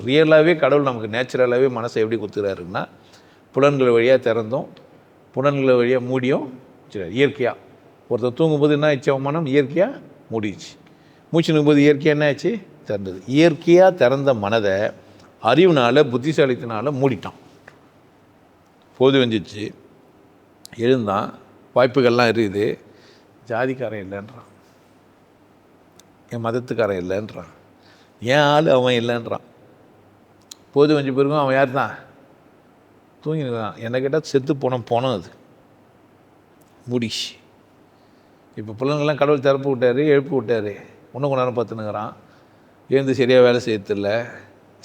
ரியலாகவே கடவுள் நமக்கு நேச்சுரலாகவே மனசை எப்படி கொடுத்துறாருன்னா புலன்கள் வழியாக திறந்தும் புலன்கள் வழியாக மூடியும் இயற்கையாக. ஒருத்தர் தூங்கும்போது என்ன ஆச்சு? அவமானம் இயற்கையாக மூடிச்சு. மூச்சு நிற்கும்போது இயற்கையாக என்ன ஆச்சு? திறந்தது. இயற்கையாக திறந்த மனதை அறிவுனால் புத்திசாலித்தினால மூடிட்டான். போது வந்துச்சு, எழுந்தான், வாய்ப்புகள்லாம் இருக்குது, ஜாதிக்காரன் இல்லைன்றான், என் மதத்துக்காரன் இல்லைன்றான், ஏன் ஆள் அவன் இல்லைன்றான். போது வஞ்ச பிறகும் அவன் யார் தான்? தூங்கினான். என்ன கேட்டால் செத்து போனோம் அது முடிச்சு. இப்போ பிள்ளைங்கள்லாம் கடவுள் திறப்பு விட்டார், எழுப்பு விட்டார், இன்னும் கொஞ்ச நேரம் பார்த்துனுங்கிறான். எழுந்து சரியாக வேலை செய்யறதில்ல,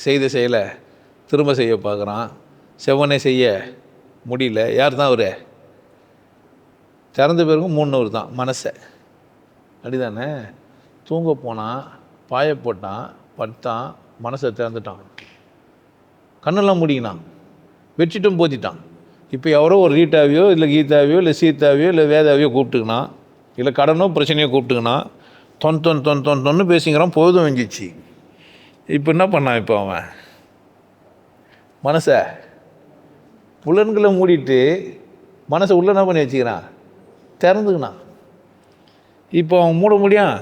செய்த செய்யலை திரும்ப செய்ய பார்க்குறான், செவ்வனே செய்ய முடியல. யார் தான் அவர்? திறந்த பிறகும் 3 அவர் தான் மனசை. அப்படிதானே? தூங்க போனான், பாய போட்டான், பட்டான், மனசை திறந்துட்டான், கண்ணெல்லாம் முடிக்கினான், வச்சுட்டும் போத்திட்டான். இப்போ எவரோ ஒரு ரீட்டாவையோ இல்லை கீதாவையோ இல்லை சீதாவையோ இல்லை வேதாவையோ கூப்பிட்டுக்கினான், இல்லை கடனோ பிரச்சனையோ கூப்பிட்டுக்கினான், தொன்னு பேசிங்கிறான். போதும் வெஞ்சிச்சு. இப்போ என்ன பண்ணான்? இப்போ அவன் மனசை புலன்களை மூடிட்டு மனசை உள்ள என்ன பண்ணி வச்சுக்கிறான்? திறந்துக்கினான். இப்போ அவன் மூட முடியும்?